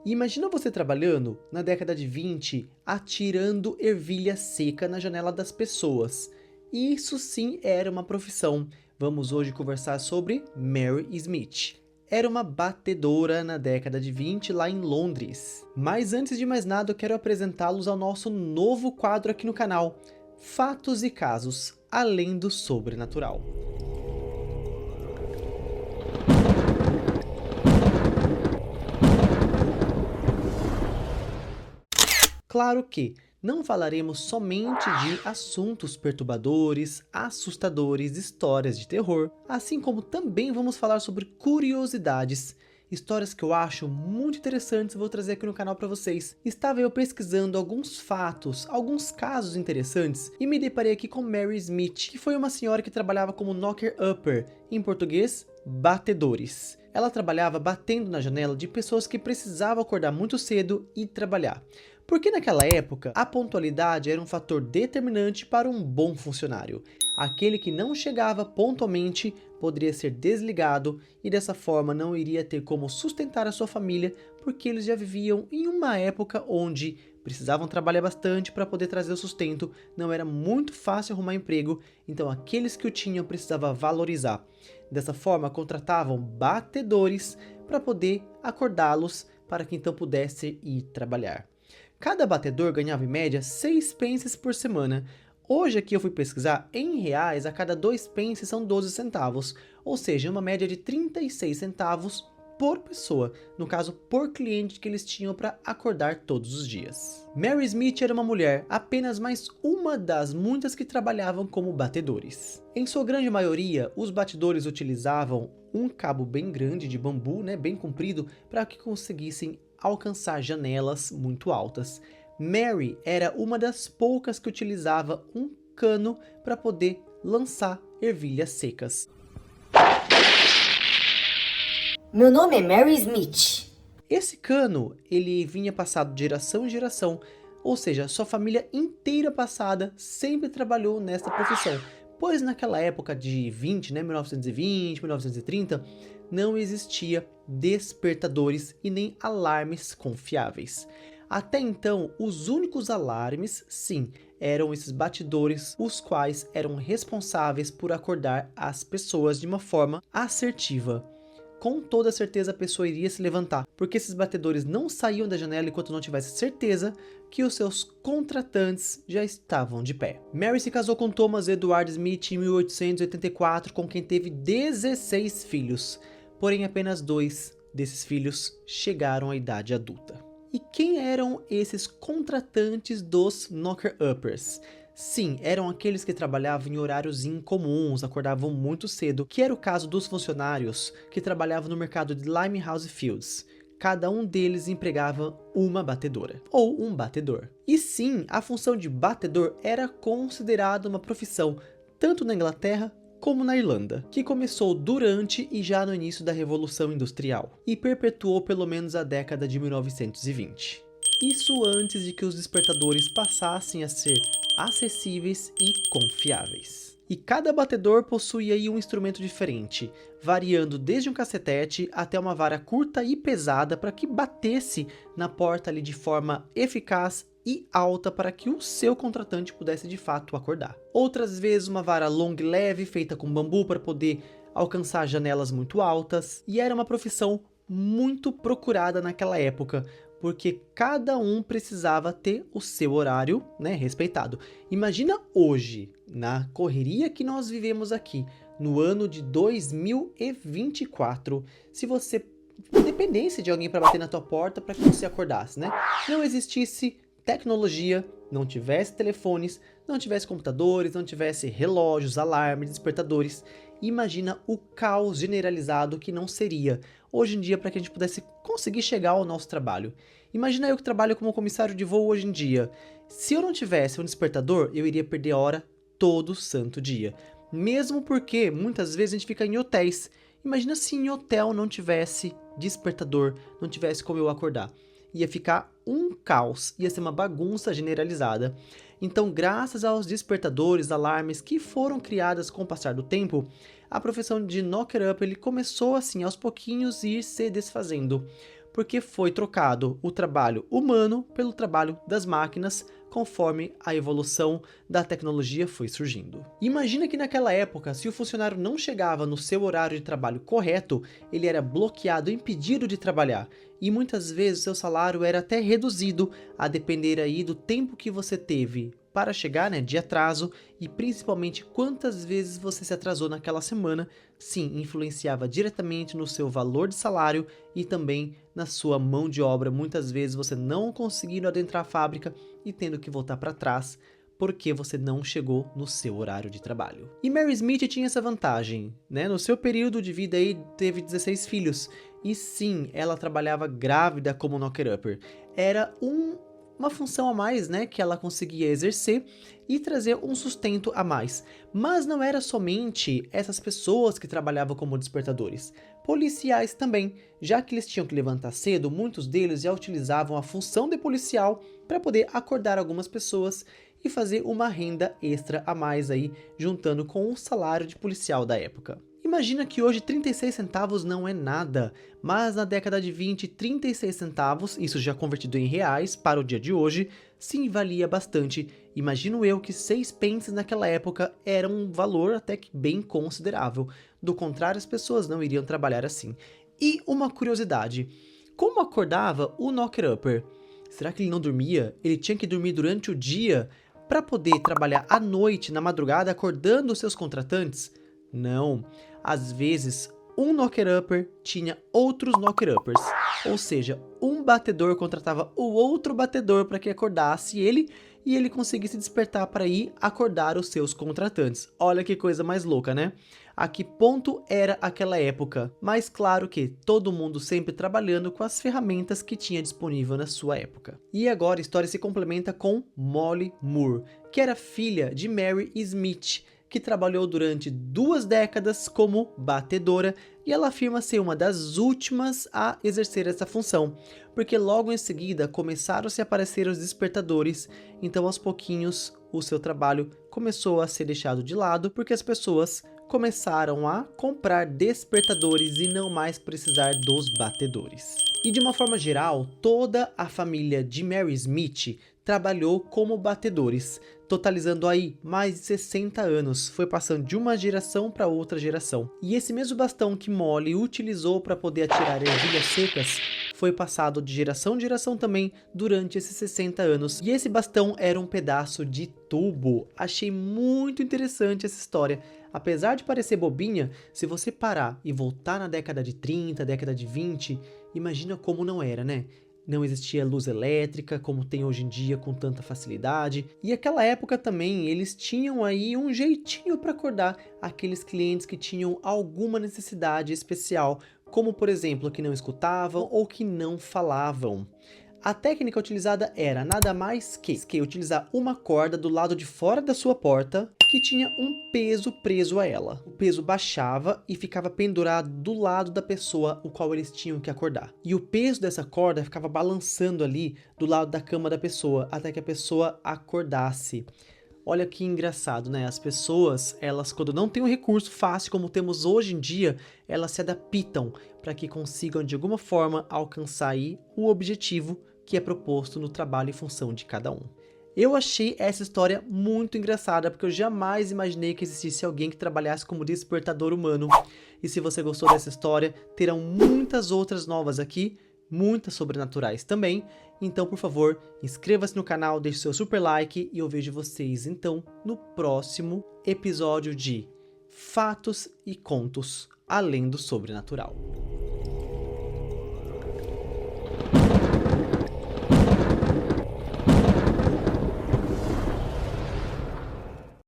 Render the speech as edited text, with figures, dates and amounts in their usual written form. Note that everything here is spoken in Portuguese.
E imagina você trabalhando na década de 20, atirando ervilha seca na janela das pessoas. Isso sim era uma profissão. Vamos hoje conversar sobre Mary Smith. Era uma batedora na década de 20 lá em Londres. Mas antes de mais nada, eu quero apresentá-los ao nosso novo quadro aqui no canal, Fatos e Casos, além do sobrenatural. Claro que não falaremos somente de assuntos perturbadores, assustadores, histórias de terror, assim como também vamos falar sobre curiosidades, histórias que eu acho muito interessantes e vou trazer aqui no canal para vocês. Estava eu pesquisando alguns fatos, alguns casos interessantes e me deparei aqui com Mary Smith, que foi uma senhora que trabalhava como knocker-upper, em português, batedores. Ela trabalhava batendo na janela de pessoas que precisavam acordar muito cedo e trabalhar. Porque naquela época, a pontualidade era um fator determinante para um bom funcionário. Aquele que não chegava pontualmente poderia ser desligado e dessa forma não iria ter como sustentar a sua família, porque eles já viviam em uma época onde precisavam trabalhar bastante para poder trazer o sustento, não era muito fácil arrumar emprego, então aqueles que o tinham precisavam valorizar. Dessa forma, contratavam batedores para poder acordá-los para que então pudesse ir trabalhar. Cada batedor ganhava em média 6 pences por semana. Hoje aqui eu fui pesquisar, em reais a cada 2 pences são 12 centavos, ou seja, uma média de 36 centavos por pessoa, no caso por cliente que eles tinham para acordar todos os dias. Mary Smith era uma mulher, apenas mais uma das muitas que trabalhavam como batedores. Em sua grande maioria, os batedores utilizavam um cabo bem grande de bambu, bem comprido, para que conseguissem alcançar janelas muito altas. Mary era uma das poucas que utilizava um cano para poder lançar ervilhas secas. Meu nome é Mary Smith. Esse cano, ele vinha passado de geração em geração, ou seja, sua família inteira passada sempre trabalhou nesta profissão, pois naquela época de 1920, 1930, não existia despertadores e nem alarmes confiáveis. Até então, os únicos alarmes, sim, eram esses batedores, os quais eram responsáveis por acordar as pessoas de uma forma assertiva. Com toda certeza a pessoa iria se levantar, porque esses batedores não saíam da janela enquanto não tivesse certeza que os seus contratantes já estavam de pé. Mary se casou com Thomas Edward Smith em 1884, com quem teve 16 filhos, porém apenas 2 desses filhos chegaram à idade adulta. E quem eram esses contratantes dos knocker-uppers? Sim, eram aqueles que trabalhavam em horários incomuns, acordavam muito cedo, que era o caso dos funcionários que trabalhavam no mercado de Limehouse Fields. Cada um deles empregava uma batedora, ou um batedor. E sim, a função de batedor era considerada uma profissão, tanto na Inglaterra como na Irlanda, que começou durante e já no início da Revolução Industrial, e perpetuou pelo menos a década de 1920. Isso antes de que os despertadores passassem a ser acessíveis e confiáveis. E cada batedor possuía aí um instrumento diferente, variando desde um cacetete até uma vara curta e pesada para que batesse na porta ali de forma eficaz e alta para que o seu contratante pudesse de fato acordar. Outras vezes uma vara longa e leve feita com bambu para poder alcançar janelas muito altas, e era uma profissão muito procurada naquela época, porque cada um precisava ter o seu horário, respeitado. Imagina hoje, na correria que nós vivemos aqui, no ano de 2024, se você dependesse de alguém para bater na tua porta para que você acordasse, Não existisse tecnologia, não tivesse telefones, não tivesse computadores, não tivesse relógios, alarmes, despertadores. Imagina o caos generalizado que não seria hoje em dia para que a gente pudesse conseguir chegar ao nosso trabalho. Imagina eu que trabalho como comissário de voo hoje em dia. Se eu não tivesse um despertador, eu iria perder a hora todo santo dia. Mesmo porque muitas vezes a gente fica em hotéis. Imagina se em hotel não tivesse despertador, não tivesse como eu acordar. Ia ficar um caos, ia ser uma bagunça generalizada. Então, graças aos despertadores, alarmes que foram criadas com o passar do tempo, a profissão de knocker-up ele começou assim aos pouquinhos ir se desfazendo. porque foi trocado o trabalho humano pelo trabalho das máquinas, conforme a evolução da tecnologia foi surgindo. Imagina que naquela época, se o funcionário não chegava no seu horário de trabalho correto, ele era bloqueado, impedido de trabalhar. E muitas vezes seu salário era até reduzido, a depender aí do tempo que você teve para chegar, de atraso, e principalmente quantas vezes você se atrasou naquela semana. Sim, influenciava diretamente no seu valor de salário e também na sua mão de obra. Muitas vezes você não conseguindo adentrar a fábrica e tendo que voltar para trás porque você não chegou no seu horário de trabalho. E Mary Smith tinha essa vantagem, No seu período de vida aí teve 16 filhos. E sim, ela trabalhava grávida como knocker-upper. Era uma função a mais, que ela conseguia exercer e trazer um sustento a mais. Mas não era somente essas pessoas que trabalhavam como despertadores. Policiais também, já que eles tinham que levantar cedo, muitos deles já utilizavam a função de policial para poder acordar algumas pessoas e fazer uma renda extra a mais aí, juntando com o salário de policial da época. Imagina que hoje 36 centavos não é nada, mas na década de 20, 36 centavos, isso já convertido em reais para o dia de hoje, sim, valia bastante. Imagino eu que 6 pences naquela época era um valor até que bem considerável. Do contrário, as pessoas não iriam trabalhar assim. E uma curiosidade, como acordava o knocker-upper? Será que ele não dormia? Ele tinha que dormir durante o dia para poder trabalhar à noite, na madrugada, acordando os seus contratantes? Não. Às vezes, um knocker-upper tinha outros knocker-uppers, ou seja, um batedor contratava o outro batedor para que acordasse ele e ele conseguisse despertar para ir acordar os seus contratantes. Olha que coisa mais louca, A que ponto era aquela época? Mas claro que todo mundo sempre trabalhando com as ferramentas que tinha disponível na sua época. E agora a história se complementa com Molly Moore, que era filha de Mary Smith, que trabalhou durante 2 décadas como batedora, e ela afirma ser uma das últimas a exercer essa função, porque logo em seguida começaram a se aparecer os despertadores, então aos pouquinhos o seu trabalho começou a ser deixado de lado, porque as pessoas começaram a comprar despertadores e não mais precisar dos batedores. E de uma forma geral, toda a família de Mary Smith trabalhou como batedores, totalizando aí mais de 60 anos, foi passando de uma geração para outra geração. E esse mesmo bastão que Molly utilizou para poder atirar ervilhas secas, foi passado de geração em geração também durante esses 60 anos. E esse bastão era um pedaço de tubo. Achei muito interessante essa história. Apesar de parecer bobinha, se você parar e voltar na década de 30, década de 20, imagina como não era, Não existia luz elétrica como tem hoje em dia com tanta facilidade. E aquela época também eles tinham aí um jeitinho para acordar aqueles clientes que tinham alguma necessidade especial, como por exemplo que não escutavam ou que não falavam. A técnica utilizada era nada mais que utilizar uma corda do lado de fora da sua porta que tinha um peso preso a ela. O peso baixava e ficava pendurado do lado da pessoa o qual eles tinham que acordar. E o peso dessa corda ficava balançando ali do lado da cama da pessoa até que a pessoa acordasse. Olha que engraçado, As pessoas, elas quando não têm um recurso fácil como temos hoje em dia, elas se adaptam para que consigam de alguma forma alcançar aí o objetivo que é proposto no trabalho e função de cada um. Eu achei essa história muito engraçada, porque eu jamais imaginei que existisse alguém que trabalhasse como despertador humano. E se você gostou dessa história, terão muitas outras novas aqui, muitas sobrenaturais também. Então, por favor, inscreva-se no canal, deixe seu super like e eu vejo vocês, então, no próximo episódio de Fatos e Contos Além do Sobrenatural.